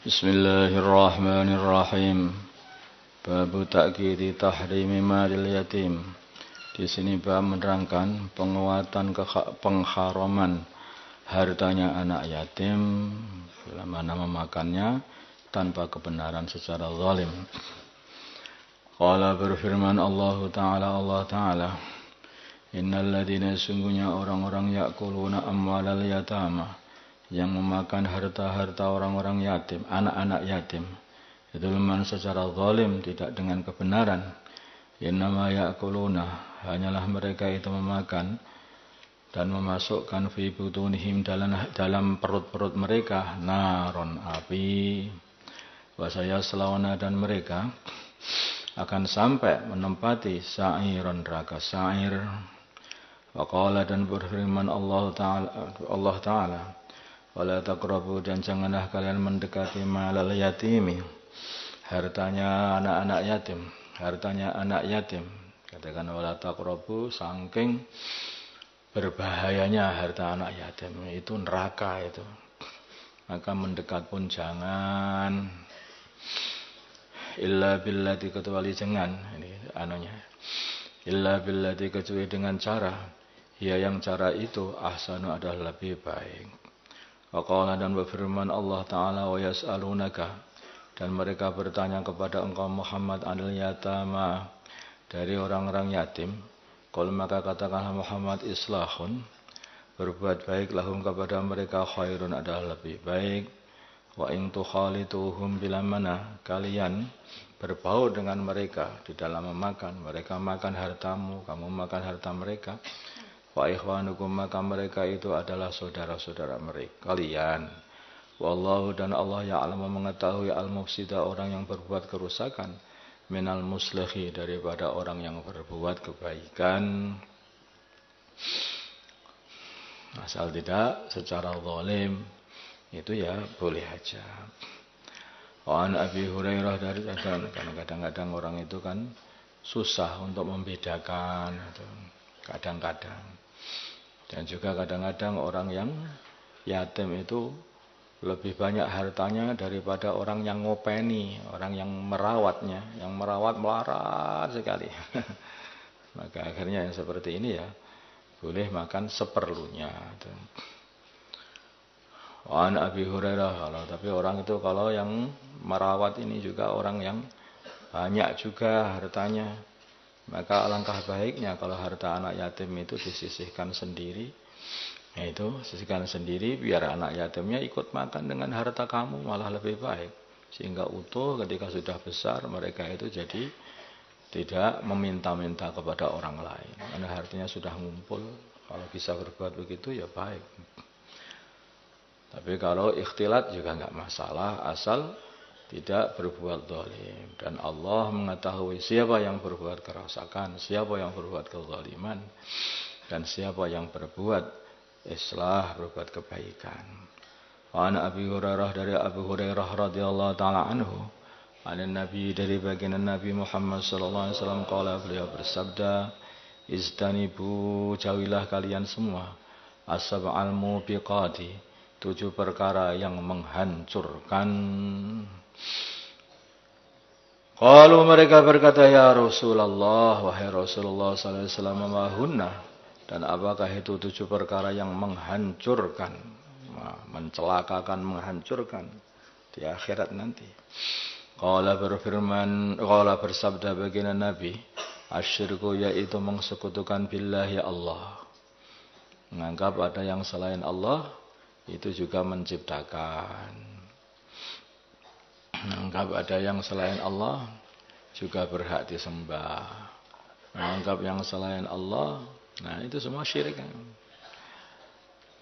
Bismillahirrahmanirrahim. Babu ta'kidi tahrimi malil yatim. Di sini bab menerangkan penguatan pengharaman hartanya anak yatim bila mana memakannya tanpa kebenaran secara zalim. Qala berfirman Allah Ta'ala Innal ladina sungguhnya orang-orang ya'kuluna amwalal yatama yang memakan harta-harta orang-orang yatim, anak-anak yatim. Itu memang secara zalim, tidak dengan kebenaran. Innama ya'kuluna, hanyalah mereka itu memakan dan memasukkan fi butunihim dalam perut-perut mereka naron api. Wasaya selawana dan mereka akan sampai menempati sa'iron neraka sa'ir. Waqala dan berfirman Allah Ta'ala wala taqrabu dan janganlah kalian mendekati malal yatimi, hartanya anak yatim. Katakan wala taqrabu, saking berbahayanya harta anak yatim itu neraka itu. Maka mendekat pun jangan. Illa billati, kecuali jangan ini anunya. Illa billati, kecuali dengan cara yang cara itu ahsanu adalah lebih baik. Waqala dan berfirman Allah Ta'ala wa yas'alunaka, dan mereka bertanya kepada engkau Muhammad anil yatama, dari orang-orang yatim. Qul maka katakanlah Muhammad islahun, berbuat baik lahum kepada mereka khairun adalah lebih baik. Wa in tukhalituhum bila mana kalian berbau dengan mereka di dalam memakan, mereka makan hartamu, kamu makan harta mereka. Wa ikhwanukum, maka mereka itu adalah saudara-saudara mereka kalian. Wallahu, dan Allah ya'lamu mengetahui al-mufsida, orang yang berbuat kerusakan, minal muslihi, daripada orang yang berbuat kebaikan. Asal tidak secara zalim, itu ya boleh aja. Wa an Abi Hurairah, dari kadang-kadang orang itu kan susah untuk membedakan itu. Kadang-kadang. Dan juga kadang-kadang orang yang yatim itu lebih banyak hartanya daripada orang yang ngopeni, orang yang merawatnya. Yang merawat melarat sekali. Maka akhirnya yang seperti ini ya boleh makan seperlunya. Wan Abi Hurairah, tapi orang itu kalau yang merawat ini juga orang yang banyak juga hartanya. Maka alangkah baiknya kalau harta anak yatim itu disisihkan sendiri. Yaitu sisihkan sendiri biar anak yatimnya ikut makan dengan harta kamu, malah lebih baik. Sehingga utuh ketika sudah besar mereka itu jadi tidak meminta-minta kepada orang lain. Karena hartanya sudah ngumpul, kalau bisa berbuat begitu ya baik. Tapi kalau ikhtilat juga enggak masalah, asal tidak berbuat zalim. Dan Allah mengetahui siapa yang berbuat kerusakan, siapa yang berbuat kezaliman, dan siapa yang berbuat islah, berbuat kebaikan. Wa an Abi Hurairah, dari Abu Hurairah radhiyallahu taala anhu, anin Nabi, dari baginda Nabi Muhammad sallallahu alaihi wasallam, qala, beliau bersabda, istanibu, jauhilah kalian semua, as-sab'al mubiqati, 7 perkara yang menghancurkan. Kalau mereka berkata, ya Rasulullah, wahai Rasulullah sallallahu alaihi wasallam, ma hunna, dan apakah itu 7 perkara yang menghancurkan, mencelakakan, menghancurkan di akhirat nanti. Qala bersabda baginda Nabi, asyirku, yaitu mengsekutukan billahi Allah. Menganggap ada yang selain Allah itu juga menciptakan. Menganggap ada yang selain Allah juga berhak disembah. Menganggap yang selain Allah, nah itu semua syirik.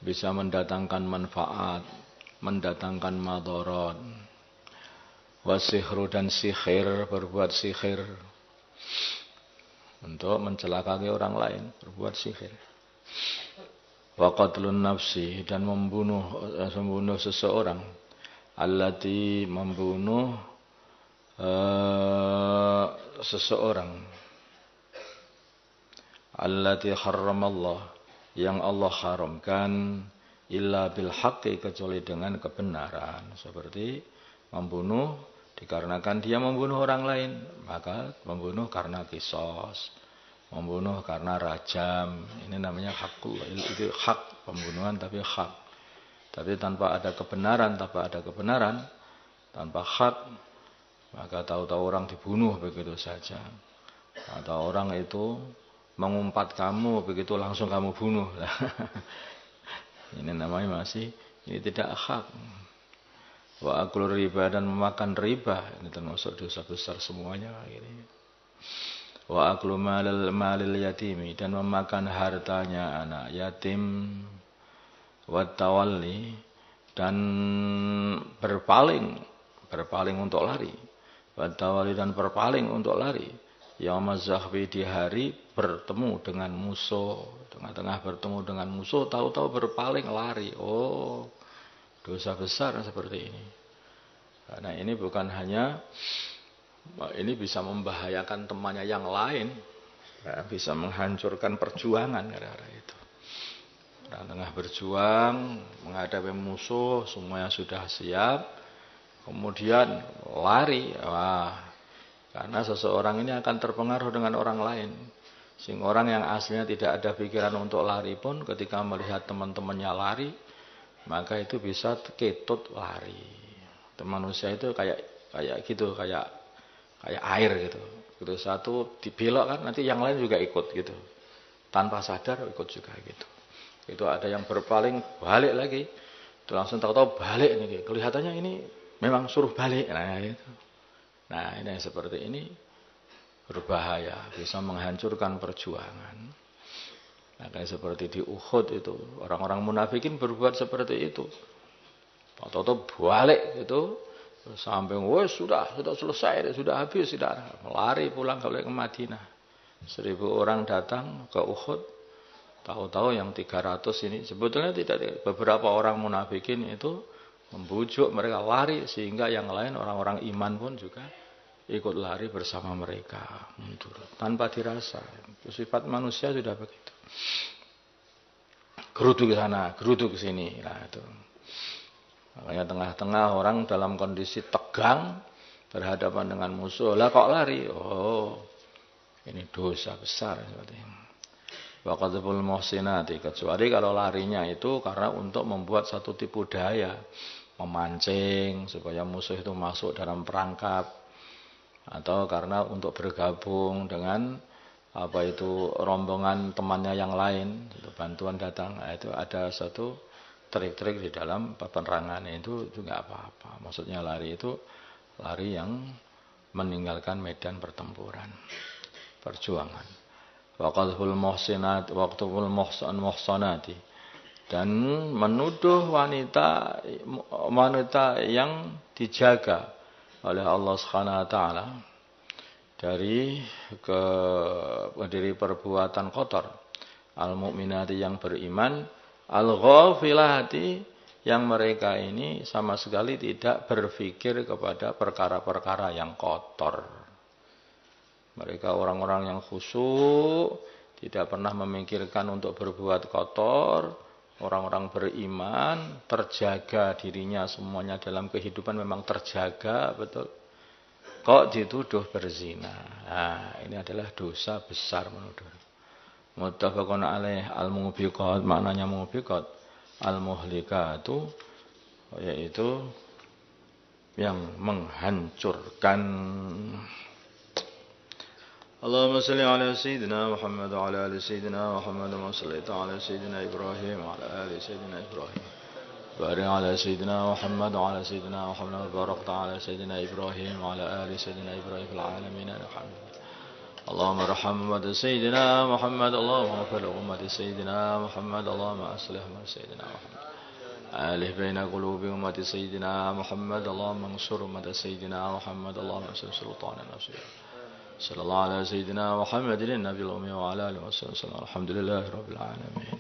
Bisa mendatangkan manfaat, mendatangkan madarat. Wasihru, dan sihir, berbuat sihir untuk mencelakai orang lain, berbuat sihir. Wa qatlun nafsi, dan membunuh seseorang. Allati, membunuh seseorang. Allati harramallah, yang Allah haramkan illa bil haqqi kecuali dengan kebenaran. Seperti membunuh dikarenakan dia membunuh orang lain, maka membunuh karena qisas. Membunuh karena rajam. Ini namanya hakul. Itu hak pembunuhan tapi hak. Tapi tanpa ada kebenaran, tanpa hak, maka tahu-tahu orang dibunuh begitu saja. Atau orang itu mengumpat kamu, begitu langsung kamu bunuh. Ini namanya ini tidak hak. Wa aklur riba dan memakan riba, ini termasuk dosa besar semuanya. Wa aklu malil yatimi dan memakan hartanya anak yatim. Wa tawalli dan berpaling untuk lari. Wa tawalli dan berpaling untuk lari. Yaumaz zahfi di hari bertemu dengan musuh, tengah-tengah bertemu dengan musuh, tahu-tahu berpaling lari. Oh, dosa besar seperti ini. Karena ini bukan hanya ini bisa membahayakan temannya yang lain, bisa menghancurkan perjuangan gara-gara itu. Tengah berjuang menghadapi musuh, semuanya sudah siap, kemudian lari. Wah, karena seseorang ini akan terpengaruh dengan orang lain. Sehingga orang yang aslinya tidak ada pikiran untuk lari pun ketika melihat teman-temannya lari, maka itu bisa ketut lari. Manusia itu kayak gitu, kayak air gitu. Gitu satu dibelok kan nanti yang lain juga ikut gitu. Tanpa sadar ikut juga gitu. Itu ada yang berpaling balik lagi. Itu langsung tahu-tahu balik nih. Kelihatannya ini memang suruh balik. Nah itu. Nah ini seperti ini berbahaya, bisa menghancurkan perjuangan. Nah kayak seperti di Uhud itu, orang-orang munafikin berbuat seperti itu. Tahu-tahu balik itu sampai sudah selesai, sudah habis, sudah lari pulang ke Madinah. 1000 orang datang ke Uhud, tahu-tahu yang 300 ini sebetulnya tidak, beberapa orang munafikin itu membujuk mereka lari sehingga yang lain orang-orang iman pun juga ikut lari bersama mereka mundur tanpa dirasa. Sifat manusia sudah begitu. Geruduk ke sana, geruduk ke sini. Nah itu. Makanya tengah-tengah orang dalam kondisi tegang berhadapan dengan musuh. Lah kok lari? Oh, ini dosa besar seperti ini. Wa qadzful muhsinati, kecuali kalau larinya itu karena untuk membuat satu tipu daya, memancing supaya musuh itu masuk dalam perangkap, atau karena untuk bergabung dengan rombongan temannya yang lain, itu bantuan datang. Nah, itu ada satu trik-trik di dalam penerangan itu juga apa-apa. Maksudnya lari itu lari yang meninggalkan medan pertempuran, perjuangan. Waqtul muhsanati dan menuduh wanita yang dijaga oleh Allah Subhanahu wa taala dari perbuatan kotor, al-mukminati yang beriman, al-ghafilati yang mereka ini sama sekali tidak berpikir kepada perkara-perkara yang kotor. Mereka orang-orang yang khusyuk, tidak pernah memikirkan untuk berbuat kotor. Orang-orang beriman, terjaga dirinya semuanya dalam kehidupan memang terjaga, betul. Kok dituduh berzina? Nah, ini adalah dosa besar menuduh. Muttafaqun alaih al-mubiqat, maknanya mubiqat, al-muhlikatu, yaitu yang menghancurkan. Allahumma salli ala sayyidina Muhammad wa ala ali sayyidina Muhammad wa salli ala sayyidina Ibrahim wa ala ali sayyidina Ibrahim. Barik ala sayyidina Muhammad wa ala sayyidina Muhammad wa barak ala sayyidina Ibrahim wa ala ali sayyidina Ibrahim fil alamin alhamdulillah. Allahumma arham ummata sayyidina Muhammad, Allahumma ighfir ummati sayyidina Muhammad, Allahumma aslih ummata sayyidina Muhammad. Alih baina qulubi ummati sayyidina Muhammad, Allahumma ansur ummata sayyidina Muhammad, Allahumma ansur sultanan nasir. Sallallahu ala sayyidina Muhammadin nabiyil ummi wa ala alihi wasallam. Alhamdulillahirabbil alamin.